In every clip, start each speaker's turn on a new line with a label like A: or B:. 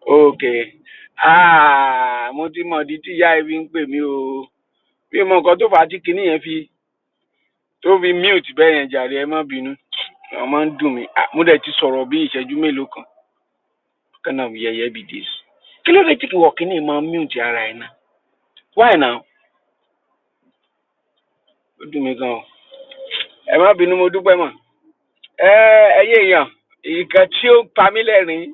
A: Okay. Mo ti mọ̀ di tí ìyá ẹ fi ń pè mí o. Mi ò mọ nǹkan tó fà á tí kinní yẹn tó fi mute bẹ́ẹ̀ yẹn jàre, ẹ má bínú. Wọ́n máa ń dùn mí. Mo dẹ̀ ti sọ̀rọ̀ bí ìṣẹ́jú mélòó kan. Kind of yẹ̀yẹ́ be this. Kí ló dé tí kìwọ̀ kinní máa ń mute ara ẹ̀ náà? Why now? Ó dùn mí gan o. Ẹ má bínú, mo dúpẹ́ mọ̀. Ẹyẹ èèyàn, nǹkan tí ó pa mí lẹ́rìn-ín.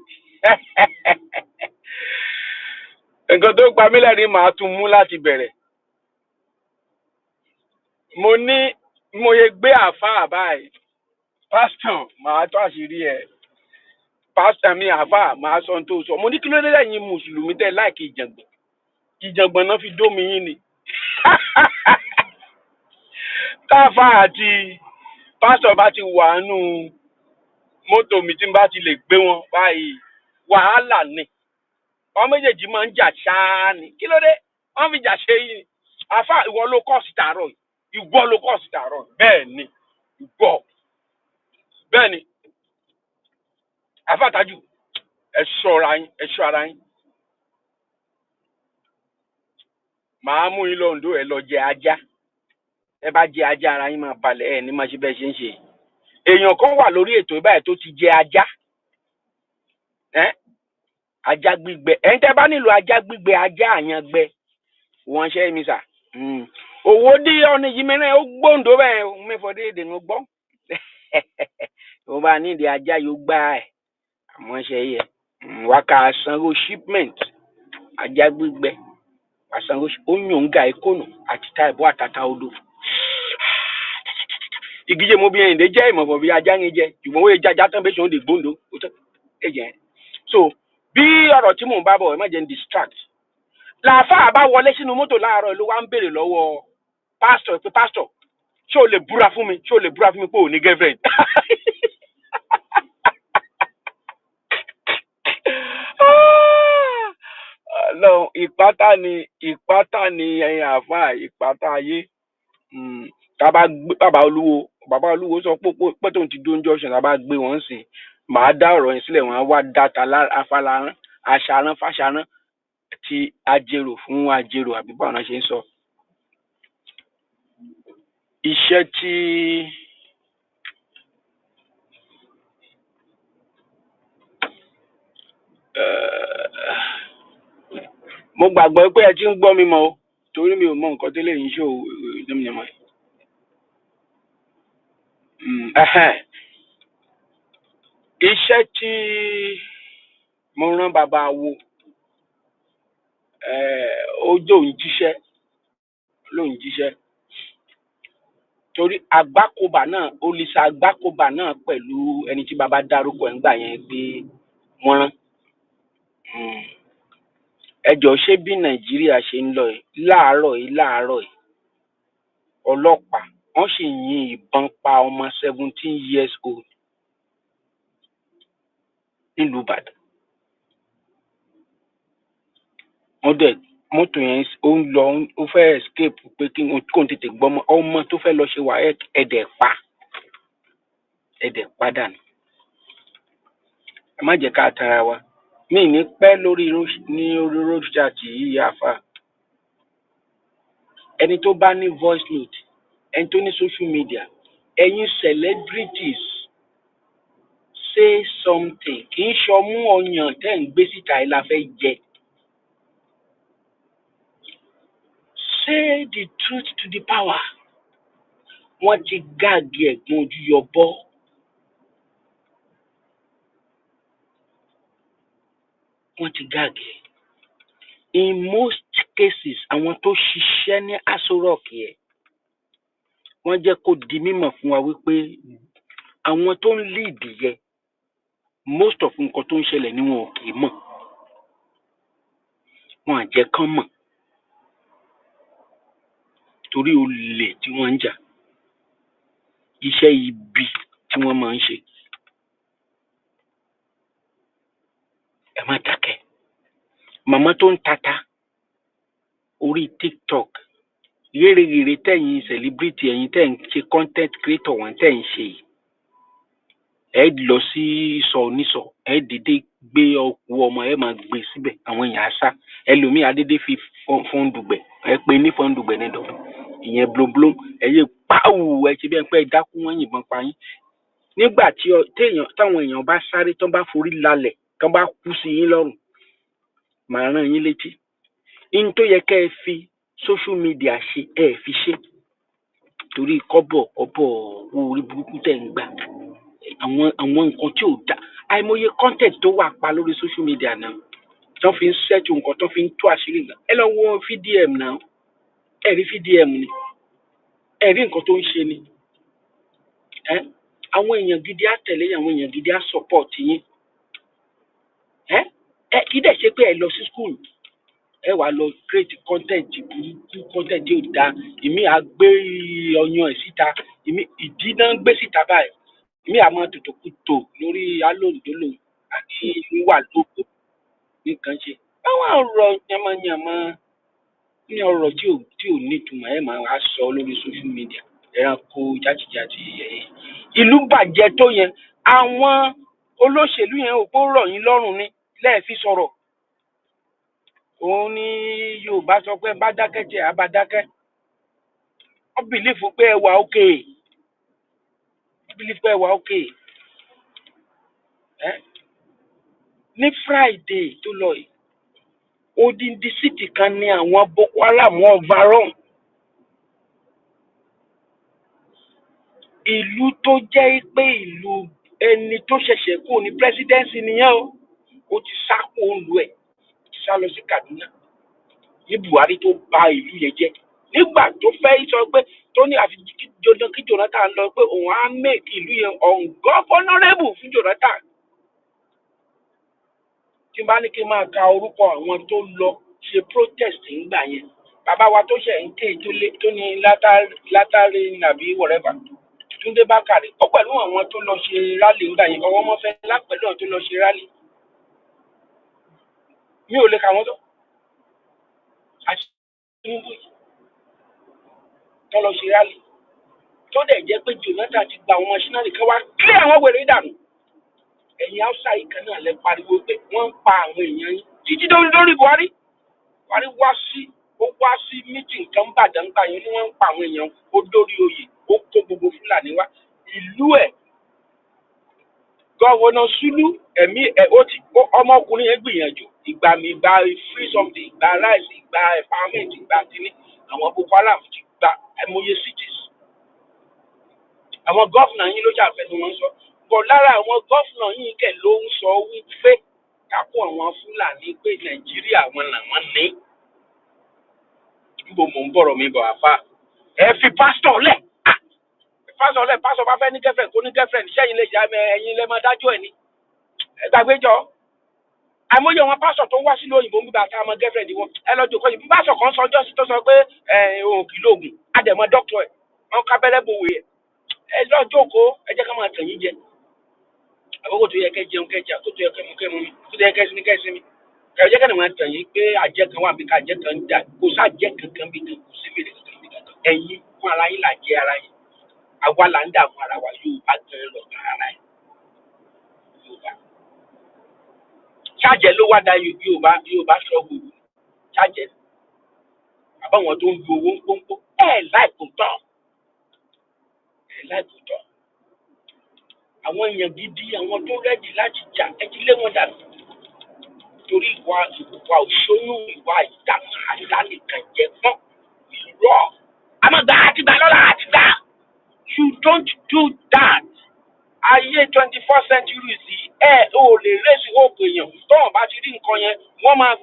A: Nǹkan tó pa mí lẹ́rìn-ín màá tún mú láti bẹ̀rẹ̀. Mo ní mo yẹ gbé àáfàá báyìí. Pásítọ̀, màá tó àṣírí ẹ̀. Pásítọ̀ mi àáfàá, màá sọ ohun tó sọ. Mo ní kí ló dé lẹ́yìn Mùsùlùmí tẹ́ láìkí ìjàngbọ̀n. Ìjàngbọ̀n náà fi dómi yín ni. Táàfàá àti pásítọ̀ bá ti wà nù mọ́tò mi tí n bá ti lè gbé wọn báyìí, wàhálà ni. Wọ́n méjèèjì máa ń jà ṣáá ni. Kí ló dé? Wọ́n fi jà ṣe yìí. Àáfàá, ìwọ ló kọ́ sí tààrọ̀ yìí. Ìwọ ló kọ́ sí tààrọ̀ yìí. Bẹ́ẹ̀ ni. Ìwọ. Bẹ́ẹ̀ ni. Àáfàá Tájù, ẹ ṣọ́ ara yín. Màá mú yín lọ Oǹdó, ẹ lọ jẹ ajá. Ẹ bá jẹ ajá, ara yín máa balẹ̀, ẹ ní máa ṣe bẹ́ẹ̀ ṣe ń ṣe. Èèyàn kan wà lórí ètò ìbáyìí tó ti jẹ ajá. Ajá gbígbẹ. Ẹ̀yin tẹ́ bá nílò ajá gbígbẹ, ajá àyàngbẹ. Wọ́n ṣe é mi sà. Owó dí ọ̀nà yìí mẹ́rin ó gbóǹdó bẹ́ẹ̀ mẹ́fọ̀dé èdè ń gbọ́. Tó bá nídìí ajá yóò gbá ẹ̀. Àmọ́ ṣe yẹ. Wákà sanwó shipment. Ajá gbígbẹ. Àsanwó oyún ìkónù àti táìbù àtàtà odò. Ìgíjẹ mo bí ẹ̀yìndé jẹ́ ìmọ̀bọ̀ bí ajá ń jẹ. Ìwọ̀n wo ìjájá tán bẹ́ẹ̀ sọ ń dè gbóǹdó. So bí ọ̀rọ̀ tí mò ń bá bọ̀ ẹ má jẹ́ ń distract. Làáfàá bá wọlé sínú mọ́tò láàárọ̀ ló wá ń béèrè lọ́wọ́ pásítọ̀ pé pásítọ̀ ṣé o lè búra fún mi pé ò ní girlfriend. No, ìpátá ni ẹ̀yin àáfàá, ìpátá ayé. Bàbá olúwo sọ pé tóun ti dún junction tá a bá gbé wọn sìn màá dá ọ̀rọ̀ yẹn sílẹ̀ wọn á wá dáta afárán aṣarán fáṣarán ti ajérò fún ajérò àbí báwọn náà ṣe ń sọ. Iṣẹ́ tí mo gbàgbọ́ pé ẹ ti ń gbọ́ mi mọ́ o torí mi ò mọ nǹkan tó lè yín ṣó ìdánimọ̀ yìí. Iṣẹ́ tí mo rán bàbá wo ó lóun jíṣẹ́ torí àgbákòbà náà ó lè sa àgbákòbà náà pẹ̀lú ẹni tí bàbá dárúkọ ẹ̀ ń gbà yẹn pé wọ́n rán. Ẹ jọ̀ọ́ ṣé bí Nàìjíríà ṣe ń lọ yìí láàárọ̀ yìí ọlọ́pàá wọ́n sì yin ìbọn pa ọmọ 17 years old nílùú Ìbàdàn. Wọ́n dẹ̀ mọ́tò yẹn ó ń lọ ó fẹ́ escape pé kó n tètè gbọ́mọ ọmọ tó fẹ́ lọ ṣe wà ẹ̀dẹ̀ dànù. Ẹ má jẹ́ ká tara wa. Mi ní pẹ́ lórí road chat yìí àfà. Ẹni tó bá ní voice note, ẹni tó ní social media, ẹ̀yin celebrities say something. Kì í ṣọmú ọyàn tẹ́ ń gbé síta ẹ̀ la fẹ́ jẹ. Say the truth to the power. Wọ́n ti gáàgì ẹ̀gbọ́n ojú yọ bọ́. Wọ́n ti gáàgì. In most cases, àwọn tó ṣiṣẹ́ ní Aso Rock yẹn, wọ́n jẹ́ kó di mímọ̀ fún wa wípé àwọn tó ń lead yẹn, most of nǹkan tó ń ṣẹlẹ̀ ni wọn ò kì í mọ̀. Wọn à jẹ́ kán mọ̀. Torí olè tí wọ́n ń jà. Iṣẹ́ ibi tí wọ́n máa ń ṣe. Ẹ má dákẹ́. Màmá tó ń tata orí TikTok yéreyère tẹ̀yin celebrity ẹ̀yin tẹ̀ ń ṣe content creator wọn tẹ̀ ń ṣe yìí. Ẹ lọ sí ìsọ̀ onísọ̀ ẹ dédé gbé ọkù ọmọ ẹ máa gbé síbẹ̀ àwọn èèyàn àṣà ẹlòmíì adédé fi fọ́ndùgbẹ̀ ẹ pé ní fọ́ndùgbẹ̀ ní dọ̀tọ̀ ìyẹn blomblom ẹ yé páwù ẹ ṣe bí ẹ pé ẹ dákú wọn yìnbọn pa yín nígbà tí táwọn èèyàn bá sáré tán bá forí lálẹ̀ tán bá kú sí yín lọ́rùn màá rán yín létí in tó yẹ kẹ́ ẹ fi social media ṣe ẹ fi ṣe torí kọ́bọ̀ owó orí burúkú tẹ̀ ń gbà àwọn nǹkan tí ò dá àìmọye content tó wà pa lórí social media náà tó fi ń ṣẹ́tù nǹkan tó fi ń tú àṣírí nǹkan ẹ lọ wo VDM náà ẹ rí VDM ni ẹ rí nǹkan tó ń ṣe ni àwọn èèyàn gidi á tẹ̀lé àwọn èèyàn gidi á support yín kí dẹ̀ ṣe pé ẹ lọ sí school ẹ wà lọ create content burúkú content tí ò dá ìmí àgbé ọyàn ẹ̀ síta ìmí ìdí náà ń gbé síta báyìí ìmí àmọ́ tòtòkùtò lórí alóńdólò àti wíwà lóko nǹkan ṣe àwọn ọ̀rọ̀ yamayama ní ọ̀rọ̀ tí ò nítumọ̀ ẹ máa wá sọ lórí social media ẹranko jákèjádì ìlú bàjẹ́ tó yẹn àwọn olóṣèlú yẹn ò kó rọ̀ yín lọ́rùn ní lẹ́ẹ̀fi sọ̀rọ̀ òun ni Yorùbá sọ pé bá dákẹ́ jẹ́ àbá dákẹ́ wọ́n bìlífù pé ẹ wà ókè ní Friday tó lọ yìí odindi city kan ní àwọn Boko Haram overrun ìlú tó jẹ́ pé ìlú ẹni tó ṣẹ̀ṣẹ̀ kú ní presidency nìyẹn ó ti sá kó lu ẹ̀ ó ti sá lọ sí Kaduna ní Buhari tó bà ìlú yẹn jẹ́ nígbà tó fẹ́ sọ pé tó ní àfi kí Jonathan lọ pé òun á make ìlú yẹn ungovernable fún Jonathan tí n bá ní kí n máa ka orúkọ àwọn tó lọ ṣe protest ńgbà yẹn bàbá wa tó ṣe ń ké tó ní látàrí nàbí whatever Túndé Bákàrè ó pẹ̀lú àwọn tó lọ ṣe rally ńgbà yẹn ọwọ́ mọ́ fẹ́ lápẹ̀lú àwọn tó lọ ṣe rally mi ò lè kà wọ́n tó àti Tinubu tó lọ ṣe rally tó dẹ̀ jẹ́ pé Jonathan ti gba àwọn machinery kan wá kílé àwọn wèrè dànù ẹ̀yin Hausa yìí kan náà lẹ pariwo pé wọ́n ń pa àwọn èèyàn yín títí lórí Buhari wá sí meeting kan Bàdàngbà yẹn ni wọ́n ń pa àwọn èèyàn ó dórí oyè ó kó gbogbo Fúlàní wá ìlú ẹ̀ gọ́vọ́nà Sulu ẹ̀mí ọmọkùnrin yẹn gbìyànjú ìgbà free something ìgbà rice ìgbà empowerment ìgbà kínní àwọn Boko Haram ti gba ẹmọye cities àwọn gọ́fìnà yín ló ṣàfẹ́nu wọn sọ bọ̀ lára àwọn gọ́fìnà yín kẹ̀ ló ń sọ wípé kákó àwọn Fúlàní pé Nàìjíríà wọn làwọn ní níbo mò ń bọ̀rọ̀ mi bọ̀ àfà ẹ fi pásítọ̀ lẹ̀ pásítọ̀ bá fẹ́ ní gẹ́fẹ̀ẹ́ kó ní gẹ́fẹ̀ẹ́ níṣẹ́ yín lè jà ẹ̀yin lẹ́ máa dájọ́ ẹ̀ ní ẹgbàgbéjọ àìmọye àwọn pásítọ̀ tó wá sílùú òyìnbó ń bíbá ká mọ gẹ́fẹ̀ẹ́ ní wọn ẹ lọ́jọ́ kọ́ yìí pásítọ̀ kan sọ ọjọ́ sí tó sọ pé òun kì í lóògùn àdẹ̀mọ́ dọ́kítọ̀ ẹ̀ wọn kábẹ́rẹ́ bòwe ẹ̀ ẹ lọ́jọ́ kó ẹ jẹ́ ká máa tàn yín jẹ àkókò tó yẹ kẹ́ jẹun kẹ́ jẹ àkókò tó yẹ kẹ́ mú kẹ́ mú mi tó yẹ kẹ́ sinmi kẹ́ sinmi ẹ jẹ́ kẹ́ni máa tàn yín pé àjẹ́ kan wà bí ká àjẹ́ kan ń jà kò sáàjẹ́ kankan bí kan kò sí mèrè kankan bí kankan ẹ̀yin fún ara yín là jẹ́ ara yín àwa là ń dààmú ara wa Yorùbá gan lọ ara ẹ̀ Yorùbá ṣáàjẹ́ ló wá da Yorùbá ṣọ́ọ̀bù ṣáàjẹ́ àbáwọn tó ń lu owó ń pọ́npọ́ láìpò tán àwọn èèyàn gidi àwọn tó rẹ́dì láti jà ẹjí lé wọn dànù torí ìwà òṣónú ìwà ìdààmú àdánìkan jẹ fún irọ́ àmọ́gbà àtìgbà lọ́la àtìgbà you don't do that ayé 21st century sí ò lè rẹ́sì hope èèyàn tọ́wọ́n bá ti rí nǹkan yẹn wọ́n máa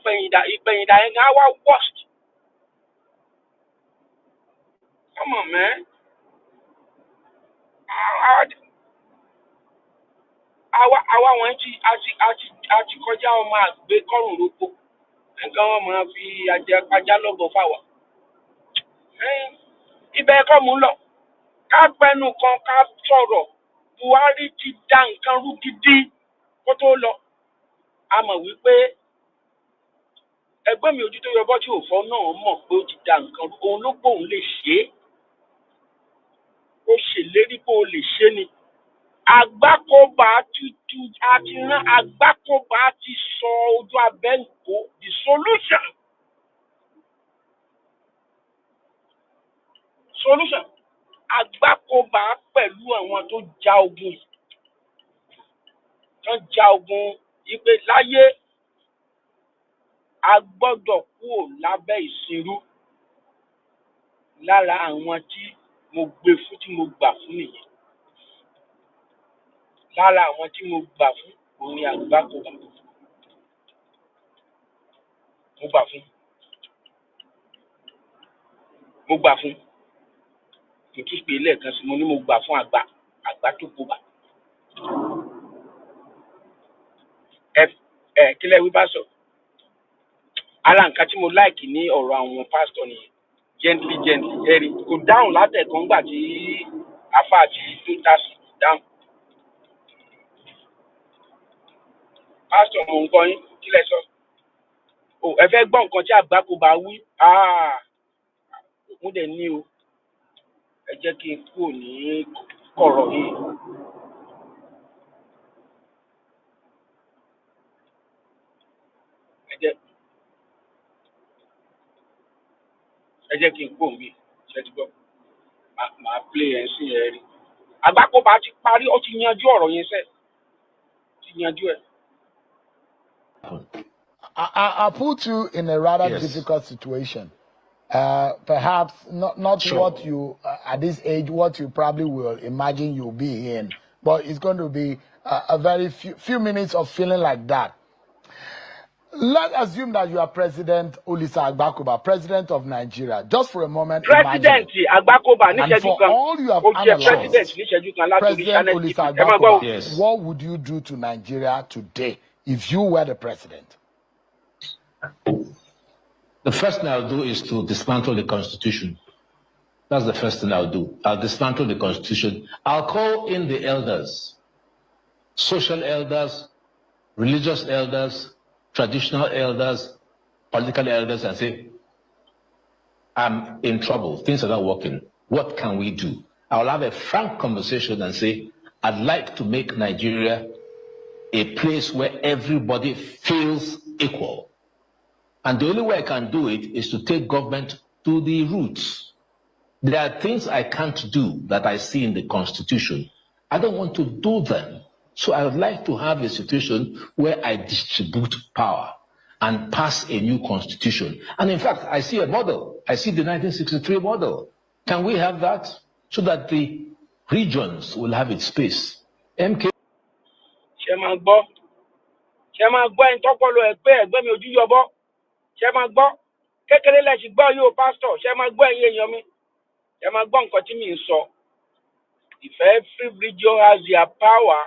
A: ìpẹ̀yìndà yẹn á wá worst come on man àwa wọn àti kọjá ọmọ àgbẹ̀ kọrùn roko nǹkan wọn máa fi ajá lọ́gọ̀ fáwa ibẹ̀ ẹ̀kọ́ mú lọ ká pẹnu kan ká sọ̀rọ̀ Buhari ti dá nǹkan rú gidi kó tó lọ a mọ̀ wípé ẹgbẹ́ mi ojú tó yọbọ́ tí òfò náà mọ̀ pé ó ti dá nǹkan rú òun ló gbóhùn lè ṣe é ó ṣèlérí pé ó lè ṣe ni AGBAKOBA tutu àti rán AGBAKOBA ti sọ ojú abẹ́ nǹkó the solution AGBAKOBA pẹ̀lú àwọn tó ja ogun ìpè láyé a gbọ́dọ̀ kúrò lábẹ́ ìsìnrú lára àwọn tí mo gbé fún tí mo gbà fún nìyẹn lára àwọn tí mo gbà fún òun ni AGBAKOBA mo gbà fún kò tún pè é lẹ́ẹ̀kan sí mo ní mo gbà fún AGBAKOBA kílẹ̀ wí pásọ̀ ara nǹkan tí mo láìkì ní ọ̀rọ̀ àwọn pásítọ̀ nìyẹn gently ẹ̀rí kò dáhùn látẹ̀kọ́ ńgbà tí àfáà àti tó tásì dáhùn pásítọ̀ mo ń gbọ́ yín kílẹ̀ sọ ẹ fẹ́ gbọ́ nǹkan tí AGBAKOBA wí mo dẹ̀ ní o ẹ jẹ́ kí n kúrò ní kọ̀rọ̀ yìí ẹ jẹ́ kí n kúrò níbí ṣe ti gbọ́ màá play ẹ̀ sí ẹ rí AGBAKOBA ti parí ó ti yanjú ọ̀rọ̀ yẹn sẹ́ ti yanjú ẹ̀.
B: I'll put you in a rather difficult situation. Perhaps not sure. What you, at this age, what you probably will imagine you'll be in. But it's going to be a very few minutes of feeling like that. Let's assume that you are President Olisa AGBAKOBA, President of Nigeria. Just for a moment,
A: President AGBAKOBA,
B: and for all you have analyzed, President Olisa AGBAKOBA, what would you do to Nigeria today if you were the president?
C: The first thing I'll do is to dismantle the Constitution. That's the first thing I'll do. I'll dismantle the Constitution. I'll call in the elders, social elders, religious elders, traditional elders, political elders, and say, I'm in trouble. Things are not working. What can we do? I'll have a frank conversation and say, I'd like to make Nigeria a place where everybody feels equal. And the only way I can do it is to take government to the roots. There are things I can't do that I see in the Constitution. I don't want to do them. So I would like to have a situation where I distribute power and pass a new constitution. And in fact, I see a model. I see the 1963 model. Can we have that so that the regions will have its space? MK.
A: kékeré lẹ́sìn gbọ́ yóò pásítọ̀ ṣe máa gbọ́ ẹ̀yin èèyàn mi ṣe máa gbọ́ nǹkan tí mi ń sọ if every region has their power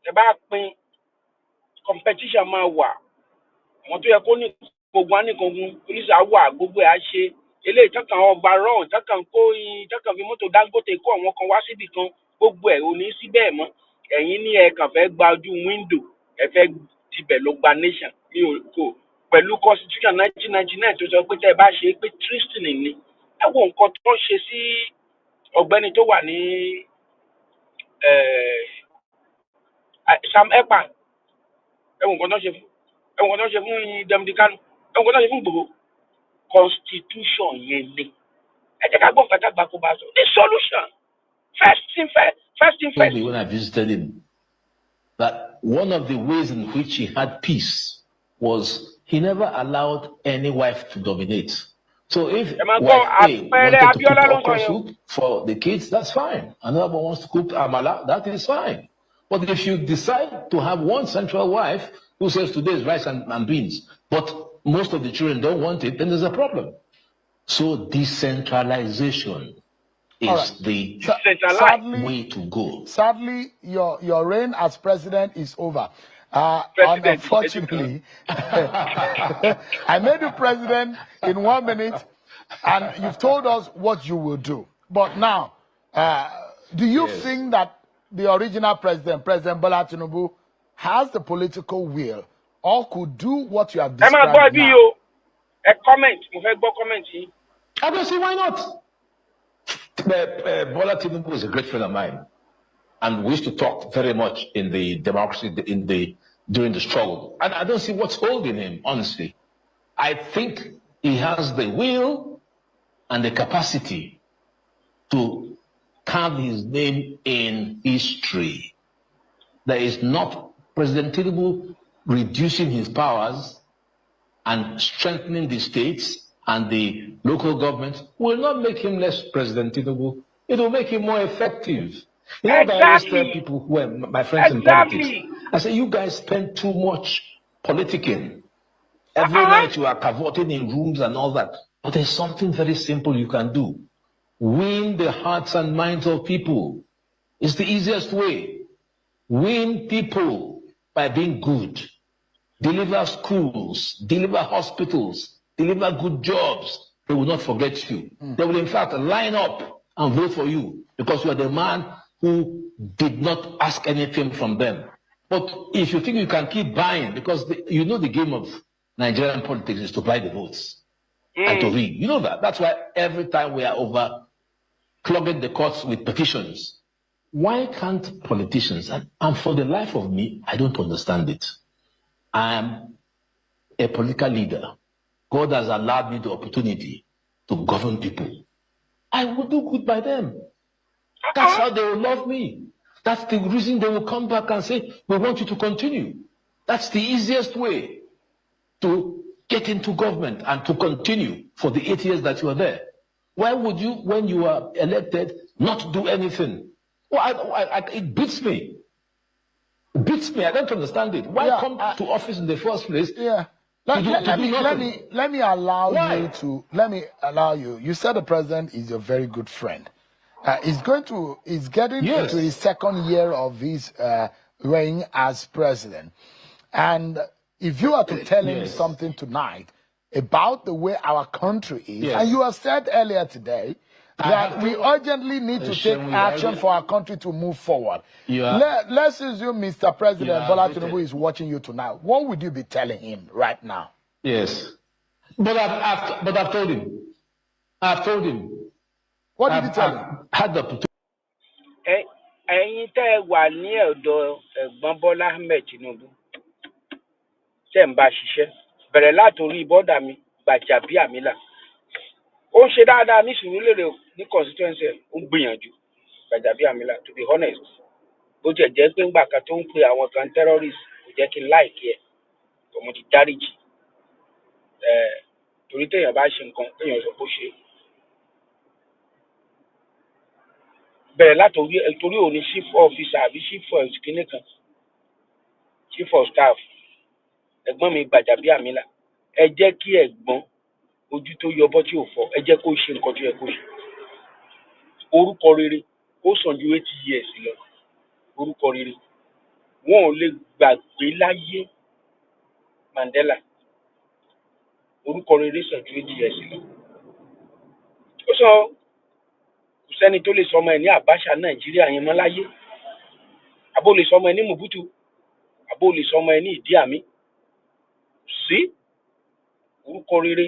A: ẹ bá pín competition máa wà àwọn tó yẹ kó ní gbogbo ànìkangun polisi àwà gbogbo ẹ̀ á ṣe eléyìí tọ́kàn ọgbà rọrùn tọ́kàn kó tọ́kàn fi mọ́tò Dangote kó àwọn kan wá síbì kan gbogbo ẹ̀ ò ní sí bẹ́ẹ̀ mọ́ ẹ̀yin ní ẹ kàn fẹ́ gba ojú window ẹ fẹ́ tibẹ̀ ló gba nation ní òkò pẹ̀lú constitution 1999 tó sọ pé tẹ́ ẹ bá ṣe pé tristan ni ẹ wo nǹkan tó ń ṣe sí ọ̀gbẹ́ni tó wà ní Sam Ekpa ẹ wo nǹkan tó ń ṣe fún Demdikanu ẹ wo nǹkan tó ń ṣe fún gbogbo constitution yẹn ni ẹ jẹ́ ká gbọ́ nǹkan tá AGBAKOBA sọ the solution first thing first.
C: When I visited him, that one of the ways in which he had peace was he never allowed any wife to dominate. So if wife A wanted to cook okra soup for the kids, that's fine. Another one wants to cook amala, that is fine. But if you decide to have one central wife who says today is rice and beans, but most of the children don't want it, then there's a problem. So decentralization is the way to go.
B: Sadly, your reign as president is over. Unfortunately, I made you president in 1 minute, and you've told us what you will do. But now, do you think that the original president, President Bola Tinubu, has the political will or could do what you have described now?
A: A comment.
C: I don't see why not. Bola Tinubu is a great friend of mine. And we used to talk very much in the democracy during the struggle. And I don't see what's holding him, honestly. I think he has the will and the capacity to carve his name in history. There is not President Tinubu reducing his powers and strengthening the states and the local government will not make him less President Tinubu. It will make him more effective. You know what I always tell people who are my friends in politics? I say, you guys spend too much politicking. Every night you are cavorting in rooms and all that. But there's something very simple you can do. Win the hearts and minds of people. It's the easiest way. Win people by being good. Deliver schools, deliver hospitals, deliver good jobs. They will not forget you. They will in fact line up and vote for you because you are the man who did not ask anything from them. But if you think you can keep buying, because you know the game of Nigerian politics is to buy the votes and to rig. You know that. That's why every time we are over clogging the courts with petitions. Why can't politicians, and for the life of me, I don't understand it. I am a political leader. God has allowed me the opportunity to govern people. I will do good by them. That's how they will love me. That's the reason they will come back and say, we want you to continue. That's the easiest way to get into government and to continue for the 8 years that you are there. Why would you, when you are elected, not do anything? Well, it beats me. It beats me. I don't understand it. Why come to office in the first place?
B: Yeah. Let me allow you. You said the president is a very good friend. He's getting into his second year of his reign as president. And if you are to tell him something tonight about the way our country is, and you have said earlier today that we urgently need to take action for our country to move forward. Let's assume Mr. President Bola Tinubu is watching you tonight. What would you be telling him right now?
C: Yes. But I've told him. I've told him.
B: What did you tell him?
C: Had the opportunity.
A: Ẹ̀yin tẹ́ ẹ wà ní ọ̀dọ̀ ẹ̀gbọ́n Bọ́lá Ahmed Tinubu tẹ́ ń bá ṣiṣẹ́ bẹ̀rẹ̀ látòrí bọ́dà mi Gbajabiamila. Ó ń ṣe dáadáa ní Sùúrùlérè ní constituency ó ń gbìyànjú Gbajabiamila, to be honest. Bó tiẹ̀ jẹ́ pé ńgbà kan tó ń pe àwọn kan terrorist kò jẹ́ kí n láìkí ẹ̀ tó mo ti dáríjì. Torí téèyàn bá ṣe nǹkan téèyàn sọ bó ṣe. Bẹ̀rẹ̀ látòrí torí òní chief officer àbí chief of kìíní kan, chief of staff ẹ̀gbọ́n mi Gbajabiamila. Ẹ jẹ́ kí ẹ̀gbọ́n ojú tó yọbọ́ tí ò fọ́ ẹ jẹ́ kó ṣe nǹkan tó yẹ kó ṣe. Orúkọ rere ó sàn ju 80 years lọ. Orúkọ rere wọn ò lè gbàgbé láyé Mandela. Orúkọ rere sàn ju 80 years lọ. Ó sọ kò sẹ́ni tó lè sọmọ ẹ̀ ní Abacha Nàìjíríà yẹn mọ́ láyé. Àbó lè sọmọ ẹ̀ ní Mobutu. Àbó lè sọmọ ẹ̀ ní Idi Amin. Sí orúkọ rere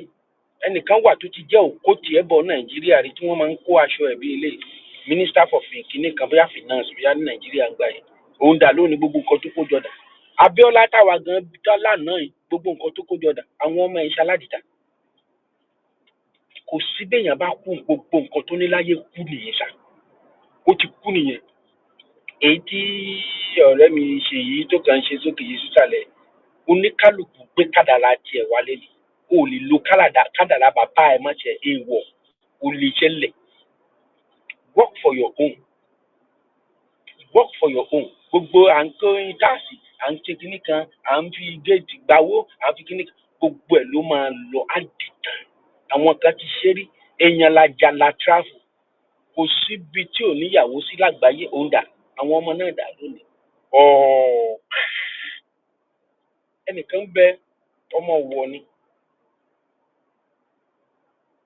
A: ẹnìkan wà tó ti jẹ́ òkó tiẹ̀ bọ̀ Nàìjíríà rí tí wọ́n máa ń kó aṣọ ẹ̀ bí ilé minister for kìíní kan bóyá finance bóyá ní Nàìjíríà ń gbà yẹn. Òun dà lónìí gbogbo nǹkan tó kó jọdà. Abíọ́lá táwa gan dọ́là náà gbogbo nǹkan tó kó jọdà àwọn ọmọ ẹ̀ ń ṣaládìta. Kò sí béèyàn bá kú gbogbo nǹkan tó ní láyé kú nìyẹn ṣá. Ó ti kú nìyẹn. Èyí tí ọ̀rẹ́ mi ṣe yìí tó kàn ń ṣe sókè yìí sísàlẹ̀ oníkálùkù gbé kádàrá tiẹ̀ wálé ni. O lè lo kádàrá bàbá ẹ̀ má ṣe èèwọ̀ o lè ṣẹlẹ̀. Work for your own. Work for your own. Gbogbo à ń kó táàsì à ń ṣe kíní kan à ń fi géètì gbawó à ń fi kíní kan gbogbo ẹ̀ ló máa lọ àdìtàn. Àwọn kan ti ṣe rí èèyàn la travel kò síbi tí ò níyàwó sí lágbàáyé òun dà àwọn ọmọ náà dà lónìí. Ẹnìkan bẹ ọmọ wọ ni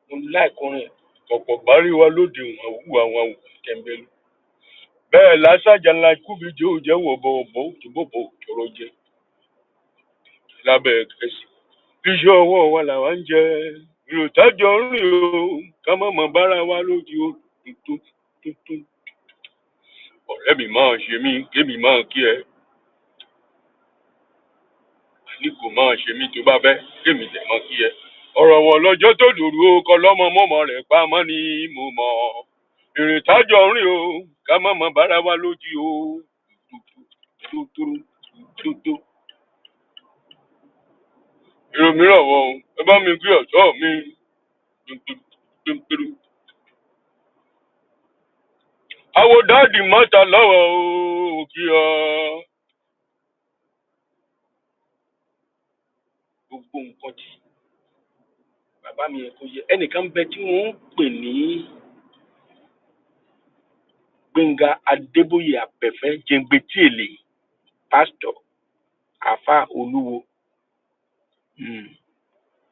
A: mo láìkùnrin ọ̀pọ̀ bárí wa lóde ìwọ̀n wù àwọn tẹ̀m̀bẹ̀lú. Bẹ́ẹ̀ lásàjà ńlá kúbi jẹ́ òjẹ́ wọ̀bọ̀wọ̀bọ̀ òkèbọ̀bọ̀ òkèrò jẹ lábẹ́ kẹsì. Iṣẹ́ ọwọ́ wa làwa ń jẹ ìròtájọ ń rìn o ká má mọ̀ bára wa lóde o tuntun. ọ̀rẹ́ mi máa ṣe mí kémi máa kí ẹ ní kò máa ṣe mí tó bá fẹ́ kémi tẹ̀ mọ́ kí ẹ. ọ̀rọ̀ wọn lọ́jọ́ tó dòru o kọ́ lọ́mọ mọ́mọ́ rẹ̀ pa mọ́ ni mo mọ̀ ìrìn tájọ rìn o ká má mọ bára wa lójú o tó. èrò mìíràn wọ̀ ẹ bá mi gbé ọ̀ṣọ́ mi. àwòdáàdì mọ́ta lọ́wọ́ o kí ọ. gbogbo nǹkan tí bàbá mi yẹn kò yẹ ẹnìkan bẹ tí wọ́n ń pè ní Gbẹ́ngà Adébóyè Àbẹ̀fẹ́ jẹngbẹtì èlé pásítọ̀ àfà olúwo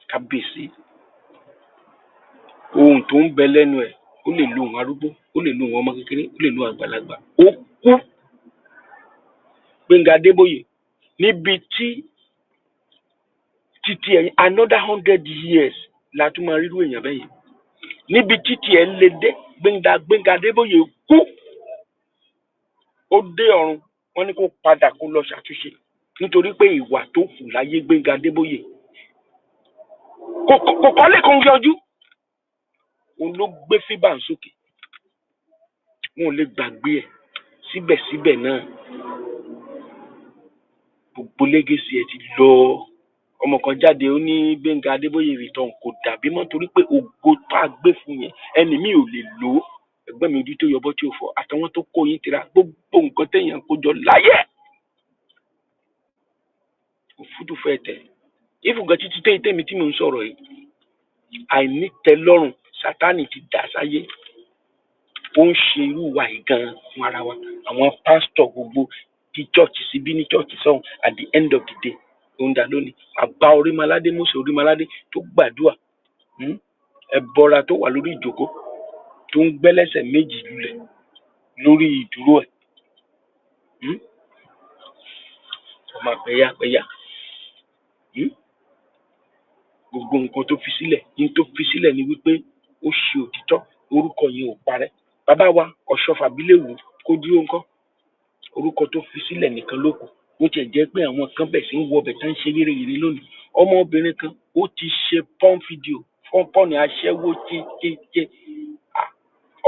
A: kábíyèsí ohun tó ń bẹ lẹ́nu ẹ̀ ó lè lo ohun arúgbó ó lè lo ohun ọmọ kékeré ó lè lo àgbàlagbà ó kú Gbẹ́ngà Adébóyè níbi tí títí ẹ̀ another 100 years la tún máa rírú èèyàn bẹ́ẹ̀ yẹn níbi títí ẹ̀ lè dé Gbẹ́ngà Adébóyè kú ó dé ọ̀run wọ́n ní kó padà kó lọ ṣàtúnṣe nítorí pé ìwà tó kù láyé Gbẹ́ngà Adébóyè kò kọ́lé kò ń yọjú òun ló gbé fíbà sókè wọn ò lè gbàgbé ẹ̀ síbẹ̀síbẹ̀ náà gbogbo lẹ́gẹ̀sì ẹ̀ ti lọ ọmọ kan jáde ó ní Gbẹ́ngà Adébóyè return kò dàbí mọ́ torí pé ògo tá a gbé fún yẹn ẹni mi ò lè lò ó ẹgbẹ́ mi ojú tó yọbọ tí ò fọ àtàwọn tó kó yín tira gbogbo nǹkan téèyàn kó jọ láyé òfúdù fẹ́ tẹ̀ ìfúgàn títí tèmi tí mò ń sọ̀rọ̀ yìí àìnítẹ́lọ́rùn Sátánì ti dà sáyé ó ń ṣe irú wa yìí gan fún ara wa àwọn pásítọ̀ gbogbo ti chọ́ọ̀chì síbí ní chọ́ọ̀chì sọ́hún at the end of the day òun dà lónìí àbá Orímọládé Mósè Orímọládé tó gbàdúrà ẹ̀bọra tó wà lórí ìjókòó tó ń gbẹ́lẹ́sẹ̀ méjì lulẹ̀ lórí ìdúró ẹ̀ ọmọ àpẹyà gbogbo nǹkan tó fi sílẹ̀ ní tó fi sílẹ̀ ni wípé ó ṣe òtítọ́ orúkọ yẹn ò parẹ́ bàbá wa Ọ̀ṣọ́fà Bíléwù kó dúró ńkọ́ orúkọ tó fi sílẹ̀ nìkan ló kù ó tiẹ̀ jẹ́ pé àwọn kan bẹ̀ sí ń wọ ọbẹ̀ tán ń ṣe yéreyère lónìí ọmọbìnrin kan ó ti ṣe pọ́n fídíò pọ́nì aṣẹ́wó tí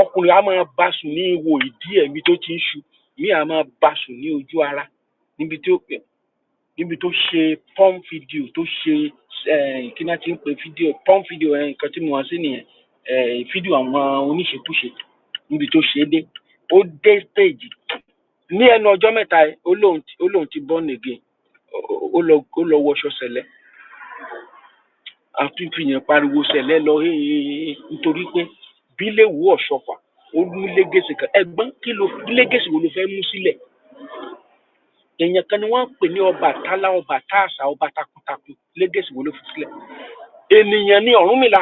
A: ọkùnrin á máa bá sùn ní ihò ìdí ẹ̀mí tó ti ń ṣu mí á máa bá sùn ní ojú ara níbi tó ṣe pọ́n fídíò tó ṣe kí náà ti ń pè fídíò pọ́n fídíò nǹkan tí mo wá sí nìyẹn fídíò àwọn oníṣekúṣe níbi tó ṣe é dé ó dé stage ní ẹnu ọjọ́ mẹ́ta ó lóun ti born again ó lọ wọṣọ sẹ̀lẹ̀ àtúntì yẹn pariwo sẹ̀lẹ̀ lọ nítorí pé Bíléwù Ọ̀ṣọ́fà ó ní lẹ́gẹ̀sì kan ẹ̀gbọ́n kí ló lẹ́gẹ̀sì wo ló fẹ́ mú sílẹ̀ èèyàn kan ni wọ́n ń pè ní Ọbàtálá ọba táàsà ọba takuntakun lẹ́gẹ̀sì wo ló fi sílẹ̀ ènìyàn ní Ọ̀rúnmìlà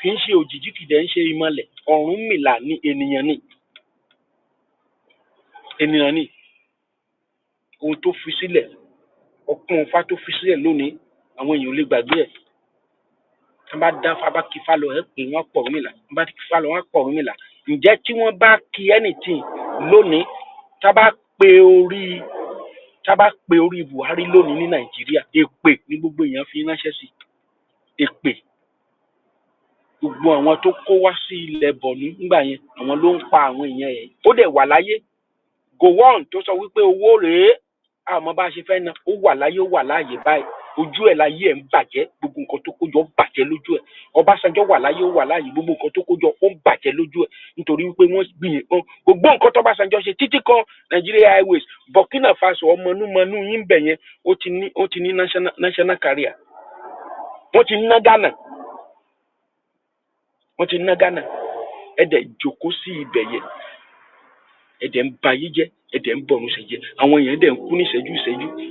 A: kì í ṣe òjìjí kìdẹ̀ ń ṣe ìmọ̀lẹ̀ Ọ̀rúnmìlà ní ènìyàn ní ohun tó fi sílẹ̀ ọkùn Ifá tó fi sílẹ̀ lónìí àwọn èèyàn ò lè gbàgbé ẹ̀ tí wọ́n bá dá Ifá bá kí Ifá lọ ẹ̀ pé wọ́n pọ̀ Ọ̀rúnmìlà wọ́n bá kí Ifá lọ wọ́n pọ̀ Ọ̀rúnmìlà ǹjẹ́ tí wọ́n bá kí anything lónìí tá bá pe orí Buhari lónìí ní Nàìjíríà èpè ní gbogbo èèyàn fi ránṣẹ́ sí èpè gbogbo àwọn tó kó wá sí ilẹ̀ Bọ̀nú nígbà yẹn àwọn ló ń pa àwọn èèyàn ẹ̀ ó dẹ̀ wà láyé gowon tó sọ wípé owó rèé àmọ́ bá a ṣe fẹ́ ná ó wà láyé ó wà láàyè báyìí ojú ẹ̀ láyé ẹ̀ ń bàjẹ́ gbogbo nǹkan tó kójọ bàjẹ́ lójú ẹ̀ Ọbásanjọ́ wà láyé ó wà láàyè gbogbo nǹkan tó kójọ ó ń bàjẹ́ lójú ẹ̀ nítorí wípé wọ́n gbìyànjú gbogbo nǹkan tó Ọbásanjọ́ ṣe títí kan Nigeria Highways Burkina Faso ọmọnúmọnú yín bẹ̀ yẹn ó ti ní national carrier wọ́n ti ná Ghana ẹ̀dẹ̀ jókòó sí ibẹ̀ yẹn ẹ̀dẹ̀ ń ba yí jẹ́ ẹ̀dẹ̀ ń bọ̀rùn ṣe jẹ́ àwọn èèyàn dẹ̀ ń kú ní ìṣẹ́jú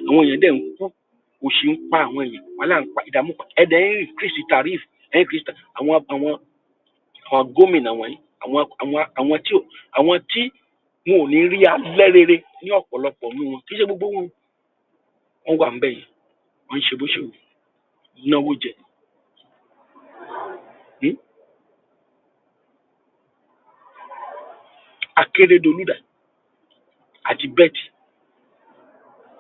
A: àwọn èèyàn dẹ̀ ń kú òṣì ń pa àwọn èèyàn wàhálà ń pa ìdààmú pa ẹ̀dẹ̀ ń increase tariff increase àwọn gómìnà wọ̀nyí àwọn tí wọn ò ní rí alẹ́ rere ní ọ̀pọ̀lọpọ̀ nínú wọn kì í ṣe gbogbo wọn wà ń bẹ̀ yẹn wọ́n ń ṣe bó ṣe wù náwó jẹ. Akérédolú dà àti Betty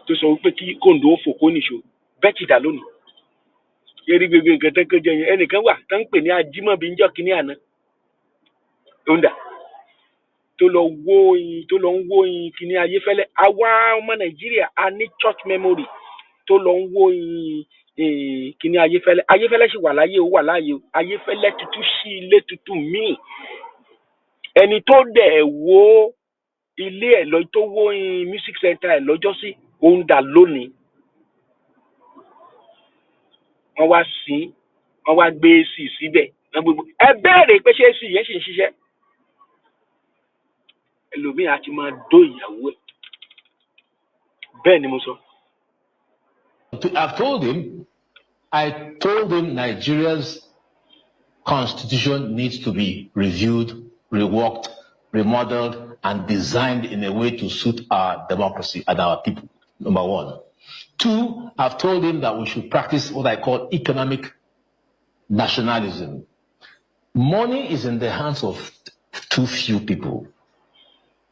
A: tó sọ wípé kí kòńdó fò kó nìṣó Betty dà lónìí. Eré gbogbo nǹkan tó kọjá yẹn ẹnìkan wà tó ń pè ní Ajímọ̀bí ń jọ́ kínní àná tó ń dà tó lọ ń wó yin kínní Ayéfẹ́lẹ́. Àwa ọmọ Nàìjíríà a ní church memory tó lọ ń wó yin kínní Ayéfẹ́lẹ́ sì wà láyé ó wà láàyè Ayéfẹ́lẹ́ tuntun sí ilé tuntun míì ẹni tó dẹ̀ wó ilé ẹ̀ lọ tó wó yin music center ẹ̀ lọ́jọ́ sí òun dà lónìí. Wọ́n wá sí wọ́n wá gbé èsì síbẹ̀ ẹ bẹ̀rẹ̀ pé ṣé èsì yẹn sì ń ṣiṣẹ́ ẹlòmíì á ti máa dó ìyàwó ẹ̀ bẹ́ẹ̀ ni mo sọ.
C: I told him Nigeria's constitution needs to be reviewed, reworked, remodeled, and designed in a way to suit our democracy and our people, number one. Two, I've told him that we should practice what I call economic nationalism. Money is in the hands of too few people.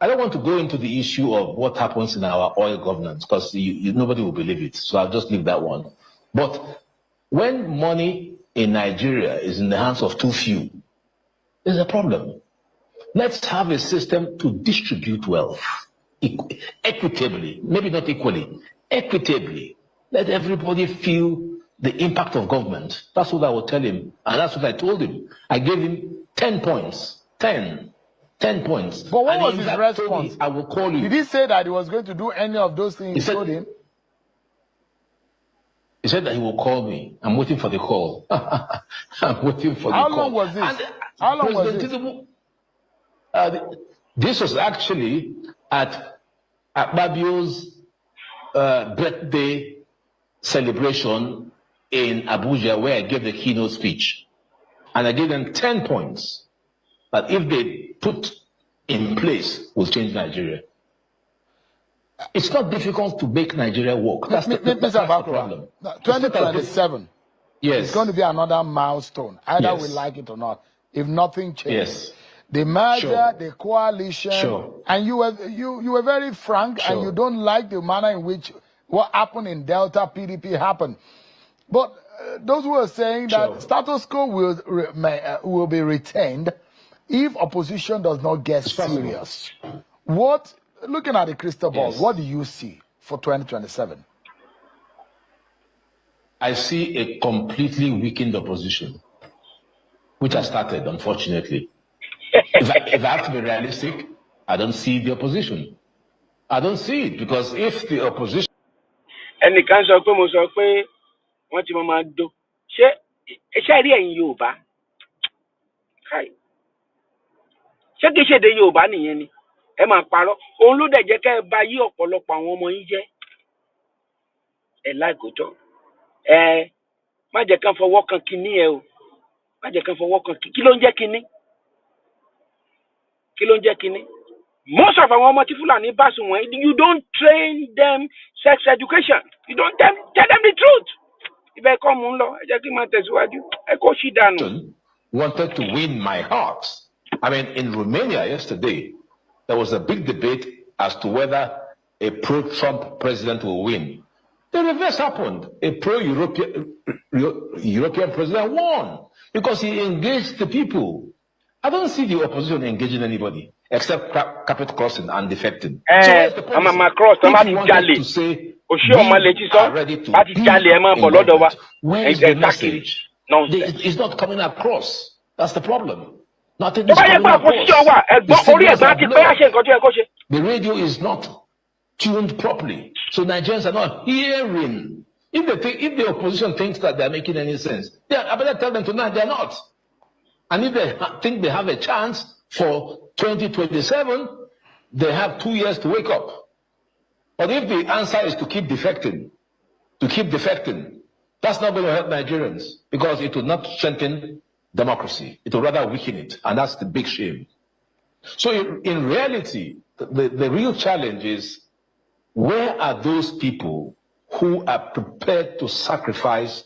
C: I don't want to go into the issue of what happens in our oil governance because nobody will believe it. So I'll just leave that one. But when money in Nigeria is in the hands of too few, there's a problem. Let's have a system to distribute wealth equitably, maybe not equally, equitably. Let everybody feel the impact of government. That's what I will tell him. And that's what I told him. I gave him 10 points. 10 points.
B: But what was his response?
C: I will call you.
B: Did he say that he was going to do any of those things you told him?
C: He said that he will call me. I'm waiting for the call. I'm waiting for the call.
B: How long was this? How long was this?
C: Tinubu, this was actually at Babio's birthday celebration in Abuja, where I gave the keynote speech. And I gave them 10 points that if they put in place will change Nigeria. It's not difficult to make Nigeria work. That's the problem.
B: 2027
C: yes.
B: It's going to be another milestone. Either we like it or not. If nothing changes.
C: Yes.
B: The merger, the coalition, and you were very frank, and you don't like the manner in which what happened in Delta PDP happened. But those who are saying that status quo will be retained if opposition does not get serious. What, looking at the crystal ball, what do you see for 2027?
C: I see a completely weakened opposition, which has started, unfortunately. If I have to be realistic, I don't see the opposition. I don't see it because if the opposition.
A: Ẹnì kan sọ pé mo sọ pé wọ́n ti máa dó. Ṣé rí ẹ̀yin Yorùbá? Ṣé kìí ṣe èdè Yorùbá nìyẹn ni? Ẹ máa parọ́. Òun ló dẹ̀ jẹ́ ká ẹ bá yí ọ̀pọ̀lọpọ̀ àwọn ọmọ yín jẹ́. Ẹ láìkótọ́. Má jẹ́ kán fọwọ́ kan kinní ẹ o. Má jẹ́ kán fọwọ́ kan kí ló ń jẹ́ kinní? Kí ló ń jẹ́ kinní? Most of àwọn ọmọ tí Fúlàní bá sùn wọ̀nyí, you don't train them sex education. You don't tell them the truth. Ibẹ̀ kọ́ mú un lọ, ẹ jẹ́ kí n máa tẹ̀síwájú. Ẹ kó ṣì dànù.
C: Wanted to win my heart. I mean, in Romania yesterday, there was a big debate as to whether a pro-Trump president will win. The reverse happened. A pro-European president won because he engaged the people. I don't see the opposition engaging anybody except capital crossing and defecting.
A: I'm a cross. I'm a jolly.
C: Where is the message? It's not coming across. That's the problem. Nothing is coming across. The radio is not tuned properly, so Nigerians are not hearing. If the opposition thinks that they're making any sense, I better tell them tonight they're not. And if they think they have a chance for 2027, they have 2 years to wake up. But if the answer is to keep defecting, that's not going to help Nigerians because it will not strengthen democracy. It will rather weaken it. And that's the big shame. So in reality, the real challenge is, where are those people who are prepared to sacrifice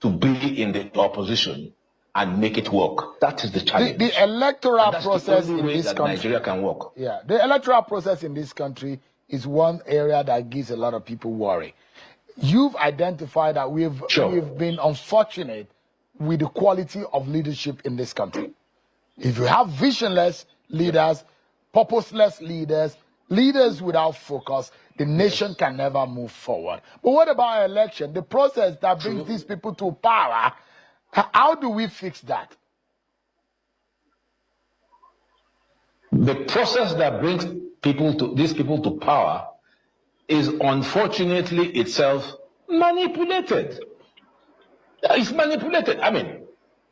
C: to be in the opposition and make it work. That is the challenge.
B: The electoral process in this country,
C: Nigeria can work.
B: Yeah, the electoral process in this country is one area that gives a lot of people worry. You've identified that we've been unfortunate with the quality of leadership in this country. If you have visionless leaders, purposeless leaders, leaders without focus, the nation can never move forward. But what about election? The process that brings these people to power, how do we fix that?
C: The process that brings these people to power is unfortunately itself manipulated. It's manipulated. I mean,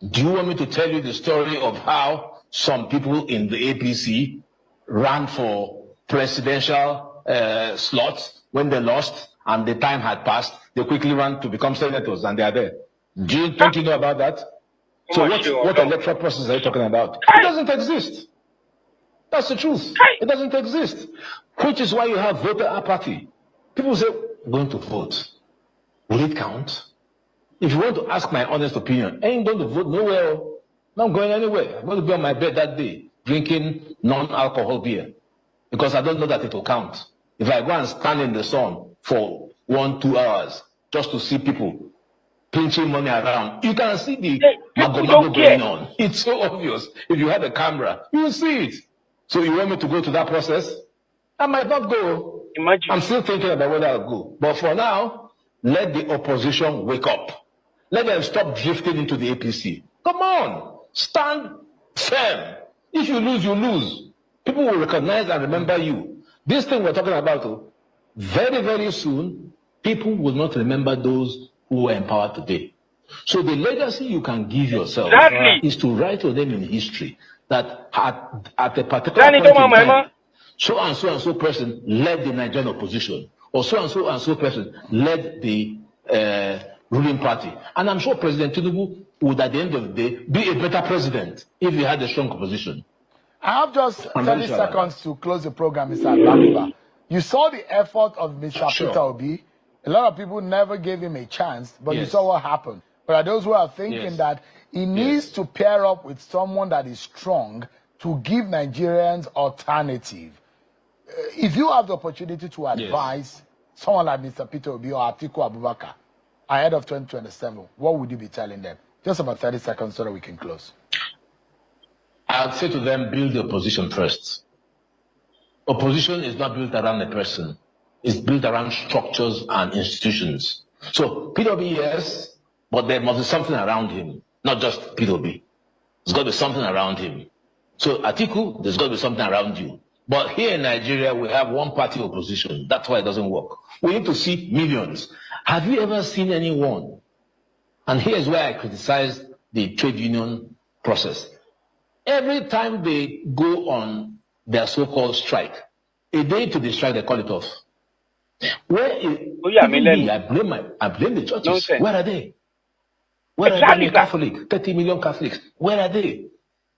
C: do you want me to tell you the story of how some people in the APC ran for presidential slots when they lost and the time had passed? They quickly ran to become senators and they are there. Don't you know about that? So what electoral process are you talking about? It doesn't exist. That's the truth. It doesn't exist. Which is why you have voter apathy. People say, I'm going to vote. Will it count? If you want to ask my honest opinion, I ain't going to vote nowhere. I'm not going anywhere. I'm going to be on my bed that day, drinking non-alcohol beer. Because I don't know that it will count. If I go and stand in the sun for 1-2 hours just to see people pinching money around, you can see the mago going on. It's so obvious. If you have a camera, you will see it. So you want me to go to that process? I might not go. Imagine. I'm still thinking about whether I'll go. But for now, let the opposition wake up. Let them stop drifting into the APC. Come on. Stand firm. If you lose, you lose. People will recognize and remember you. This thing we're talking about, very, very soon, people will not remember those who were empowered today. So the legacy you can give yourself is to write your name in history. That at a particular point in time, so and so person led the Nigerian opposition, or so and so person led the ruling party. And I'm sure President Tinubu would, at the end of the day, be a better president if he had a strong opposition.
B: I have just 30 seconds to close the program, Mr. AGBAKOBA. You saw the effort of Mr. Peter Obi. A lot of people never gave him a chance, but you saw what happened. But are those who are thinking that he needs to pair up with someone that is strong to give Nigerians alternative. If you have the opportunity to advise someone like Mr. Peter Obi or Atiku Abubakar ahead of 2027, what would you be telling them? Just about 30 seconds so that we can close.
C: I'd say to them, build the opposition first. Opposition is not built around a person. It's built around structures and institutions. So Peter Obi, yes, but there must be something around him. Not just Peter Obi. There's got to be something around him. So Atiku, there's got to be something around you. But here in Nigeria, we have one-party opposition. That's why it doesn't work. We need to see millions. Have you ever seen anyone? And here's where I criticize the trade union process. Every time they go on their so-called strike, a day to the strike, they call it off. Where is, I blame the churches. Nonsense. Where are they? Where are the Catholics? 30 million Catholics. Where are they?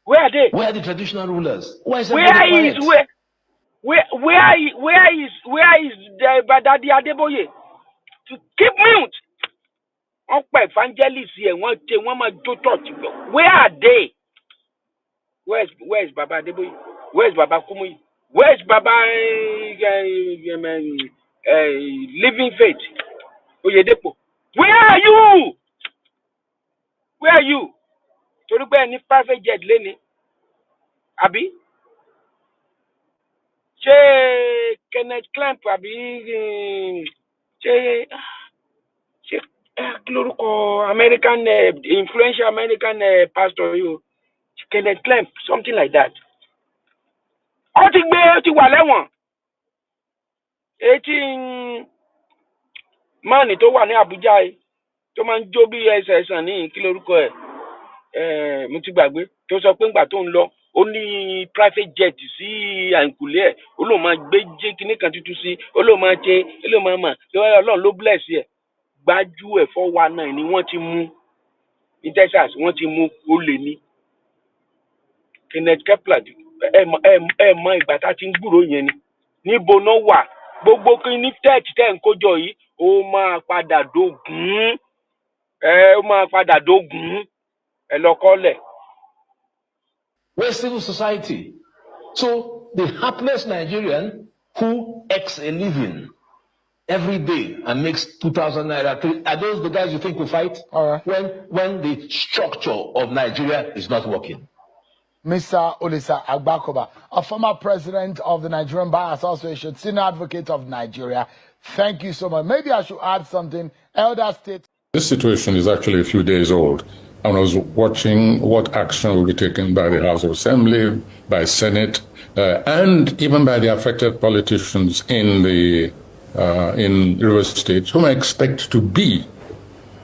A: Where are they?
C: Where are the traditional rulers? Why is
A: where is the Daddy Adeboye? To keep mute. Evangelists here, where are they? Where's Baba Adeboye? Where's Baba Kumuyi? Where's Baba Living Faith? Oyedepo? Where are you? Where are you? To look any private jet lane. Abi? Che Kenneth Clamp, Abi? Che American, influential American pastor, you Kenneth Clamp, something like that. Ó ti wà lẹ́wọ̀n. 18 man tó wà ní Abuja yìí tó máa ń jó bí ẹsẹ̀ ẹ̀sán ní kí lórúkọ ẹ̀ mo ti gbàgbé tó sọ pé ńgbà tó ń lọ ó ní private jet sí àǹkùlé ẹ̀ ó lóun máa gbé jẹ́ kinní kan tuntun sí ó lóun máa ṣe ó lóun máa mà Ọlọ́run ló bless ẹ̀ gbájú ẹ̀ 419 ni wọ́n ti mú ní Texas wọ́n ti mú ó lè ní Kenneth Kepler ẹ mọ ìgbà tá a ti ń gbúròó yẹn ni níbo náà wà gbogbo kíní tẹ́ ń kójọ yìí ó máa padà dógùn ó máa padà dógùn
C: We're civil society. So the hapless Nigerian who earns a living every day and makes 2,000 naira, are those the guys you think will fight? When the structure of Nigeria is not working?
B: Mr. Olisa AGBAKOBA, a former president of the Nigerian Bar Association, senior advocate of Nigeria. Thank you so much. Maybe I should add something. Elder State.
D: This situation is actually a few days old. And I was watching what action will be taken by the House of Assembly, by Senate, and even by the affected politicians in Rivers State, whom I expect to be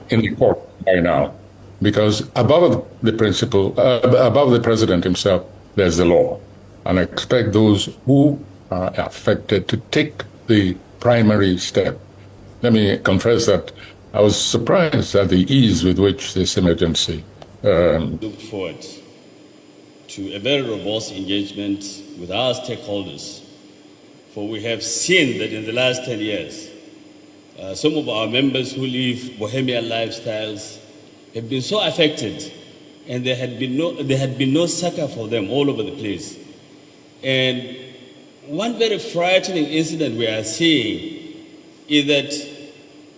D: in the court by now. Because above the above the president himself, there's the law. And I expect those who are affected to take the primary step. Let me confess that I was surprised at the ease with which this emergency
E: looked forward to a very robust engagement with our stakeholders, for we have seen that in the last 10 years, some of our members who live bohemian lifestyles have been so affected, and there had been no succor for them all over the place. And one very frightening incident we are seeing is that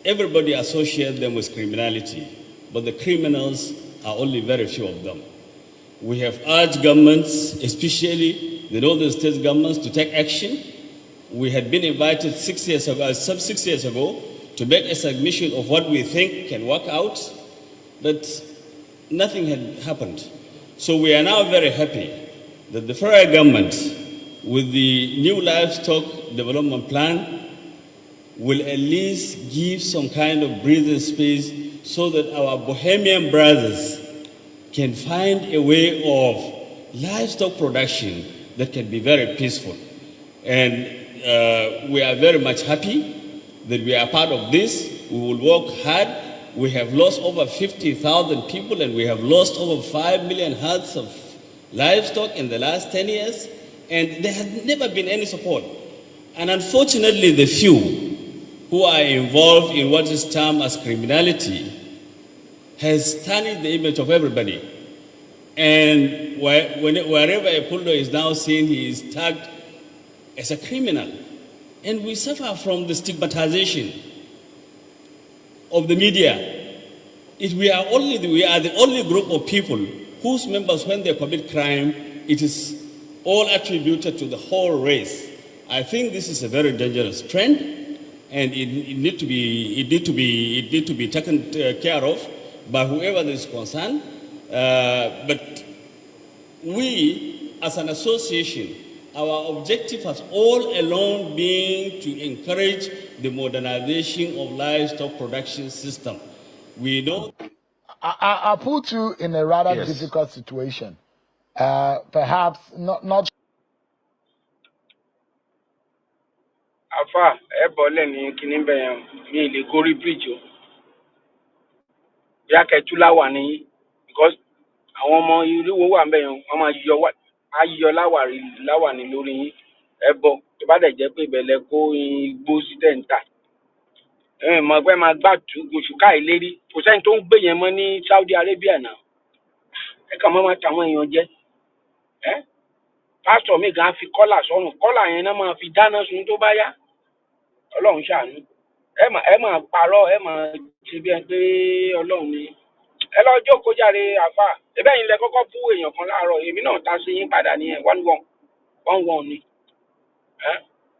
E: everybody associates them with criminality, but the criminals are only very few of them. We have urged governments, especially the northern state governments, to take action. We had been invited 6 years ago, to make a submission of what we think can work out, but nothing had happened. So we are now very happy that the federal government, with the new livestock development plan, will at least give some kind of breathing space so that our bohemian brothers can find a way of livestock production that can be very peaceful. And we are very much happy that we are part of this. We will work hard. We have lost over 50,000 people, and we have lost over 5 million herds of livestock in the last 10 years, and there has never been any support. And unfortunately, the few who are involved in what is termed as criminality has tarnished the image of everybody. And wherever a Puldo is now seen, he is tagged as a criminal. And we suffer from the stigmatization of the media. We are the only group of people whose members, when they commit crime, it is all attributed to the whole race. I think this is a very dangerous trend, and it need to be taken care of by whoever is concerned. But we, as an association, our objective has all along been to encourage the modernization of livestock production system. We know.
B: I put you in a rather difficult situation. Perhaps not.
A: Alpha, Eboleni, Kinimbe, me, the Gori Bridge. Yaketulawani, because àwọn ọmọ ìlú wà ń bẹ̀ yẹn wọ́n máa yọ láwàní lórí yín ẹbọ tó bá dẹ̀ jẹ́ pé ìbẹ̀lẹ̀ kó igbó sí tẹ̀ǹtà mọ̀ pé máa gbàtú oṣù káìlérí kò sẹ́ni tó ń gbé yẹn mọ́ ní Saudi Arabia náà ẹ kàn máa tàwọn èèyàn jẹ pásítọ̀ mi gan fi kọ́là sọ́rùn kọ́là yẹn náà máa fi dáná sun tó bá yá Ọlọ́run ṣàánú ẹ máa parọ́ ẹ máa ṣe bí ẹ pé Ọlọ́run ni. Ẹ lọ jókòó jàre àfà ẹbẹ yìí lẹ kọ́kọ́ bú èèyàn kan láàárọ̀ èmi náà ta sí yín padà ní 1-1 ni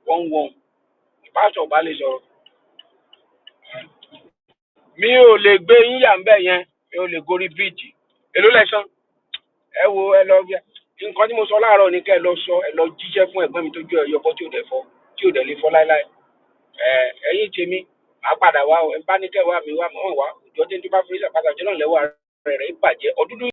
A: 1-1 pásítọ̀ bá lè sọ̀rọ̀ mi ò lè gbé yín yà ń bẹ̀ yẹn mi ò lè gorí bíríìjì èló lẹ́sàn ẹ wo ẹ lọ nǹkan tí mo sọ láàárọ̀ ni kẹ́ ẹ lọ sọ ẹ lọ jíṣẹ́ fún ẹ̀gbọ́n mi tó jẹ́ ọyọ́kọ́ tí ò dẹ̀ lè fọ́ láéláé ẹ̀yin tèmi màá padà wá ẹ bá ní kẹ́ wá mi wá mọ́ wá òjò tí n tó bá fi ṣàpàtà jẹ́ náà lẹ́wọ́ rẹ̀ bàjẹ́ ọdún